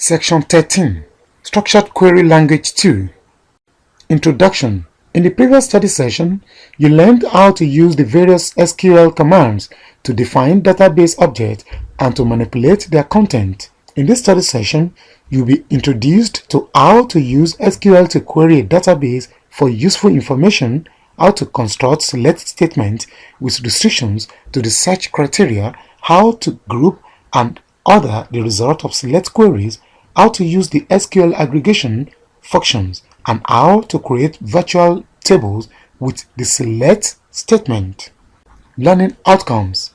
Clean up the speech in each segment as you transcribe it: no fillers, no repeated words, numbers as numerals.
Section 13. Structured Query Language 2. Introduction. In the previous study session, you learned how to use the various SQL commands to define database objects and to manipulate their content. In this study session, you'll be introduced to how to use SQL to query a database for useful information, how to construct select statements with restrictions to the search criteria, how to group and order the result of select queries, how to use the SQL aggregation functions, and how to create virtual tables with the select statement. Learning outcomes.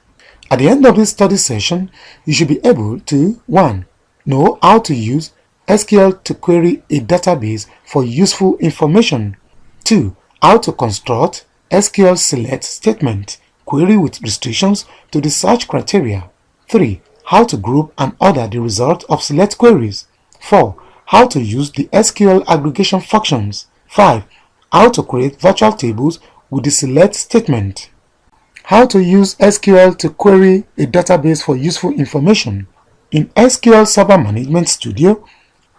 At the end of this study session, you should be able to 1. Know how to use SQL to query a database for useful information. 2. How to construct SQL select statement, query with restrictions to the search criteria. 3. How to group and order the result of select queries. 4. How to use the SQL aggregation functions. 5. How to create virtual tables with the select statement. How to use SQL to query a database for useful information. In SQL Server Management Studio,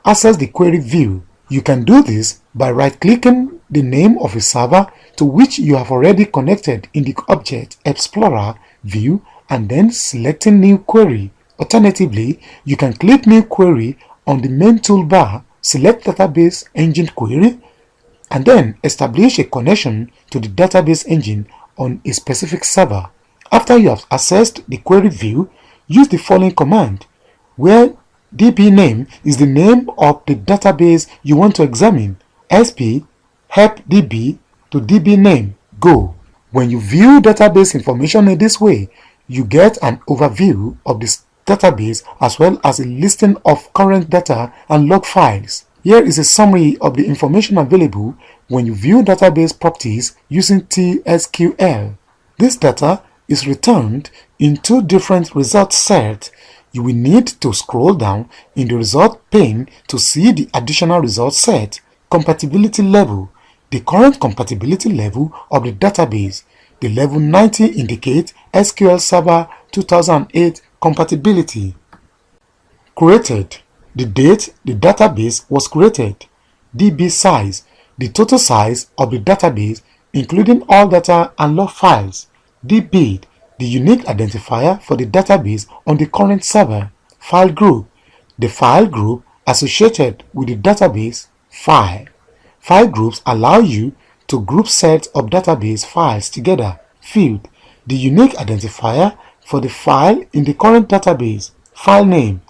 access the query view. You can do this by right-clicking the name of a server to which you have already connected in the Object Explorer view and then selecting New Query. Alternatively, you can click New Query on the main toolbar, select Database Engine Query, and then establish a connection to the database engine on a specific server. After you have accessed the query view, use the following command, where DB name is the name of the database you want to examine. SP help DB to DB name go. When you view database information in this way, you get an overview of the database as well as a listing of current data and log files. Here is a summary of the information available when you view database properties using TSQL. This data is returned in two different result sets. You will need to scroll down in the result pane to see the additional result set. Compatibility level. The current compatibility level of the database. The level 90 indicates SQL Server 2008 compatibility. Created. The date the database was created. DB size. The total size of the database including all data and log files. DB. The unique identifier for the database on the current server. File group. The file group associated with the database file. File groups allow you to group sets of database files together. Field. The unique identifier for the file in the current database. File name.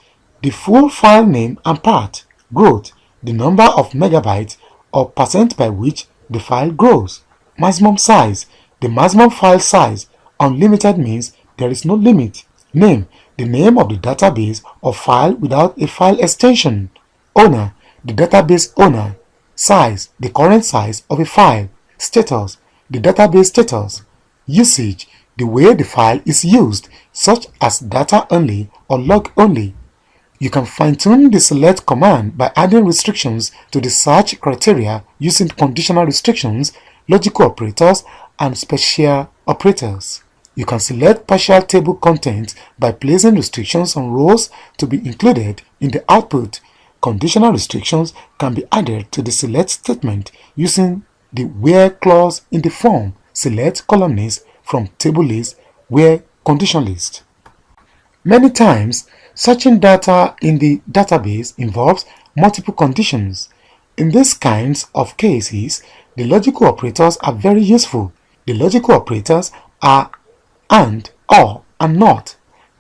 The full file name and path. Growth. The number of megabytes or percent by which the file grows. Maximum size. The maximum file size. Unlimited means there is no limit. Name. The name of the database or file without a file extension. Owner. The database owner. Size. The current size of a file. Status. The database status. Usage. The way the file is used, such as data only or log only. You can fine-tune the select command by adding restrictions to the search criteria using conditional restrictions, logical operators, and special operators. You can select partial table content by placing restrictions on rows to be included in the output. Conditional restrictions can be added to the select statement using the where clause in the form select columnist from table list where condition list. Many times, searching data in the database involves multiple conditions. In these kinds of cases, the logical operators are very useful. The logical operators are and, or, and not.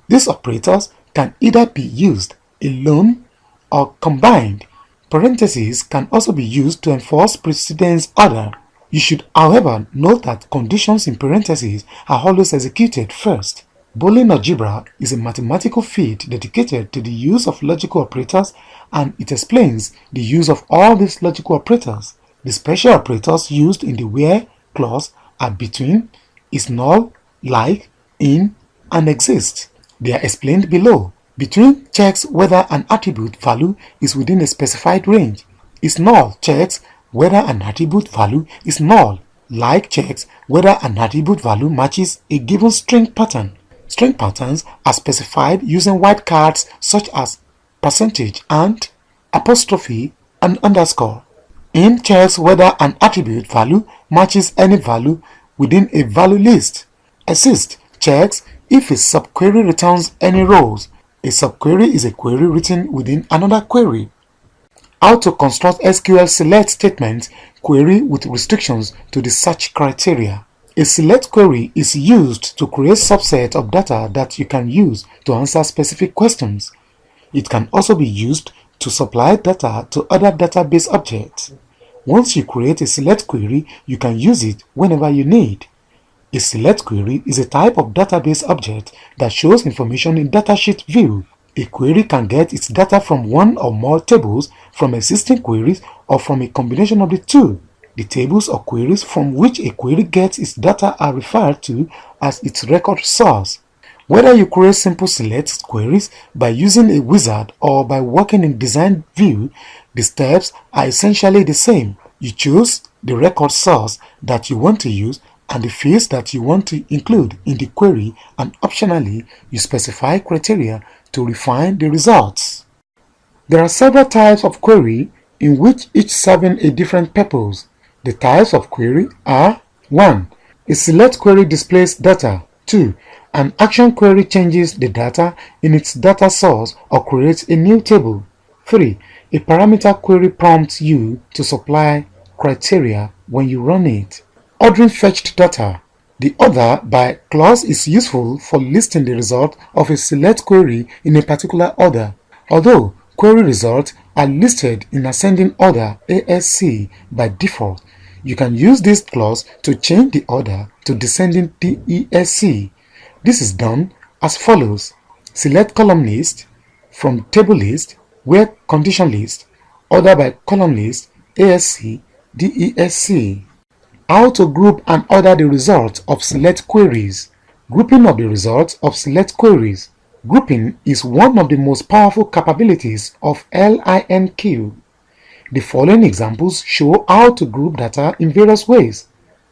These operators can either be used alone or combined. Parentheses can also be used to enforce precedence order. You should, however, note that conditions in parentheses are always executed first. Boolean algebra is a mathematical field dedicated to the use of logical operators, and it explains the use of all these logical operators. The special operators used in the where clause are between, is null, like, in, and exist. They are explained below. Between checks whether an attribute value is within a specified range. Is null checks whether an attribute value is null. Like checks whether an attribute value matches a given string pattern. String patterns are specified using wildcards such as percentage and apostrophe, and underscore. Int checks whether an attribute value matches any value within a value list. Assist checks if a subquery returns any rows. A subquery is a query written within another query. How to construct SQL select statement query with restrictions to the search criteria. A select query is used to create subset of data that you can use to answer specific questions. It can also be used to supply data to other database objects. Once you create a select query, you can use it whenever you need. A select query is a type of database object that shows information in datasheet view. A query can get its data from one or more tables, from existing queries, or from a combination of the two. The tables or queries from which a query gets its data are referred to as its record source. Whether you create simple select queries by using a wizard or by working in design view, the steps are essentially the same. You choose the record source that you want to use and the fields that you want to include in the query, and optionally, you specify criteria to refine the results. There are several types of query in which each serving a different purpose. The types of query are 1. A select query displays data. 2. An action query changes the data in its data source or creates a new table. 3. A parameter query prompts you to supply criteria when you run it. Ordering fetched data. The order by clause is useful for listing the result of a select query in a particular order. Although query results are listed in ascending order ASC by default, you can use this clause to change the order to descending DESC. This is done as follows. Select column list from table list where condition list, order by column list, ASC, DESC. How to group and order the results of select queries. Grouping of the results of select queries. Grouping is one of the most powerful capabilities of LINQ. The following examples show how to group data in various ways.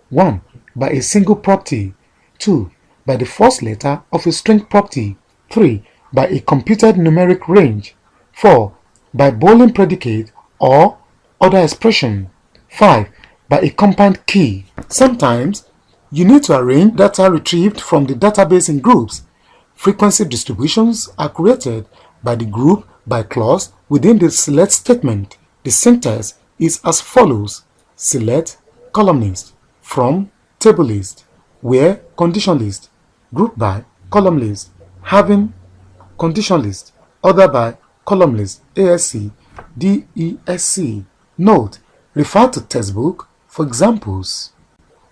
1. By a single property. 2. By the first letter of a string property. 3. By a computed numeric range. 4. By Boolean predicate or other expression. 5. By a compound key. Sometimes, you need to arrange data retrieved from the database in groups. Frequency distributions are created by the group by clause within the select statement. The syntax is as follows. Select column list from table list, where condition list, group by column list, having condition list, order by column list, ASC, DESC. Note, refer to textbook for examples.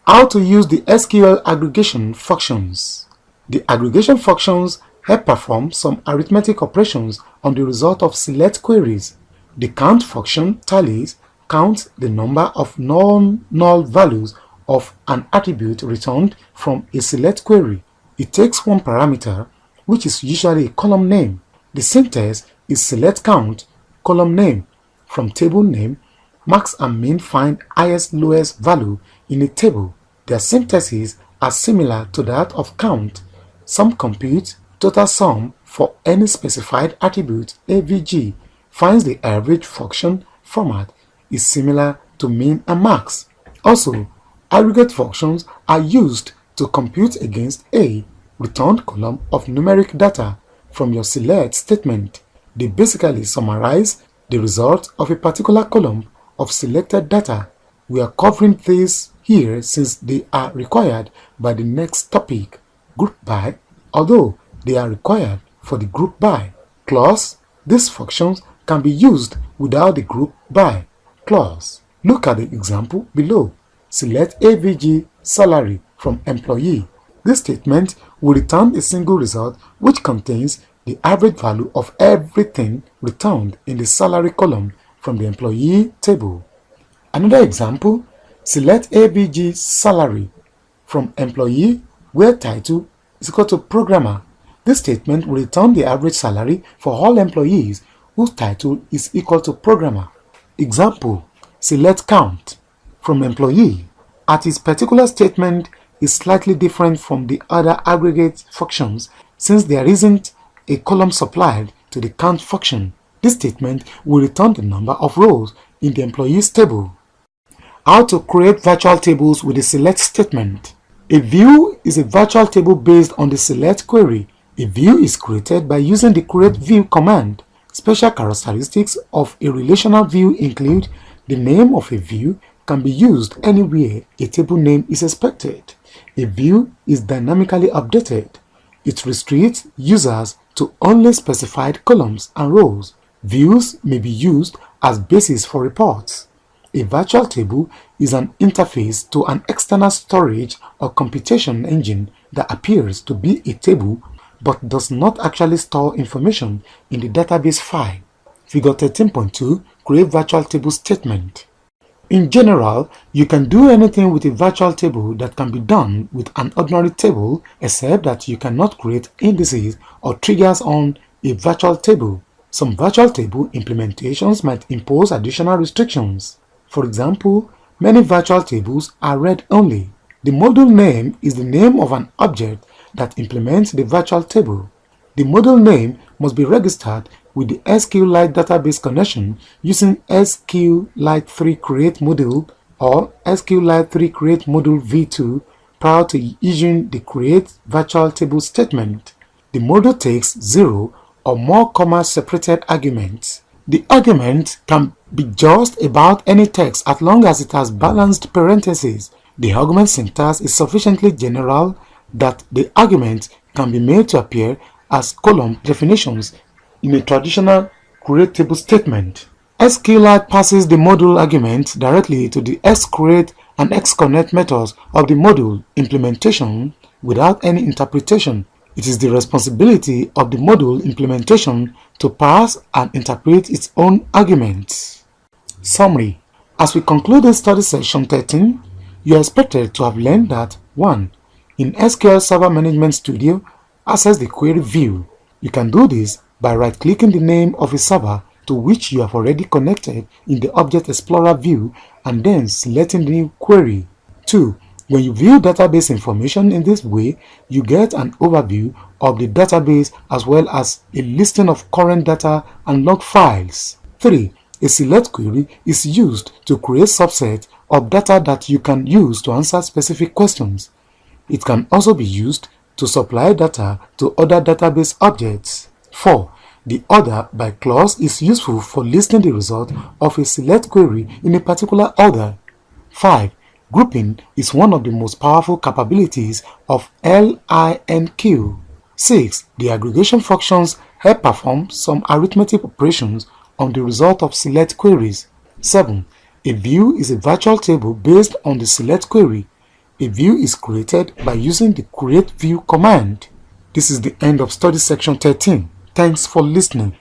How to use the SQL aggregation functions. The aggregation functions help perform some arithmetic operations on the result of select queries. The count function tallies counts the number of non-null values of an attribute returned from a select query. It takes one parameter, which is usually a column name. The syntax is select count, column name, from table name, max and min find highest lowest value in a table. Their syntaxes are similar to that of count. Sum compute total sum for any specified attribute AVG finds the average function format is similar to min and max. Also, aggregate functions are used to compute against a returned column of numeric data from your select statement. They basically summarize the result of a particular column of selected data. We are covering this here since they are required by the next topic, group by, although they are required for the group by clause. These functions can be used without the group by clause. Look at the example below. Select AVG salary from employee. This statement will return a single result which contains the average value of everything returned in the salary column from the employee table. Another example, select AVG salary from employee where title is equal to programmer. This statement will return the average salary for all employees whose title is equal to programmer. Example, select count from employee. At its particular statement is slightly different from the other aggregate functions since there isn't a column supplied to the count function. This statement will return the number of rows in the employees table. How to create virtual tables with the select statement. A view is a virtual table based on the select query. A view is created by using the create view command. Special characteristics of a relational view include the name of a view can be used anywhere a table name is expected. A view is dynamically updated. It restricts users to only specified columns and rows. Views may be used as basis for reports. A virtual table is an interface to an external storage or computation engine that appears to be a table but does not actually store information in the database file. Figure 13.2 Create virtual table statement. In general, you can do anything with a virtual table that can be done with an ordinary table, except that you cannot create indices or triggers on a virtual table. Some virtual table implementations might impose additional restrictions. For example, many virtual tables are read-only. The module name is the name of an object that implements the virtual table. The module name must be registered with the SQLite database connection using SQLite3 create module or SQLite3 create module v2 prior to issuing the create virtual table statement. The module takes 0 or more comma-separated arguments. The argument can be just about any text as long as it has balanced parentheses. The argument syntax is sufficiently general that the argument can be made to appear as column definitions in a traditional create table statement. SQLite passes the module argument directly to the xcreate and xconnect methods of the module implementation without any interpretation. It is the responsibility of the module implementation to pass and interpret its own arguments. Summary. As we conclude in study section 13, you are expected to have learned that 1. In SQL Server Management Studio, access the query view. You can do this by right-clicking the name of a server to which you have already connected in the Object Explorer view and then selecting the new query. 2. When you view database information in this way, you get an overview of the database as well as a listing of current data and log files. 3. A select query is used to create subset of data that you can use to answer specific questions. It can also be used to supply data to other database objects. 4. The order by clause is useful for listing the result of a select query in a particular order. 5. Grouping is one of the most powerful capabilities of LINQ. 6. The aggregation functions help perform some arithmetic operations on the result of select queries. 7. A view is a virtual table based on the select query. A view is created by using the create view command. This is the end of study section 13. Thanks for listening.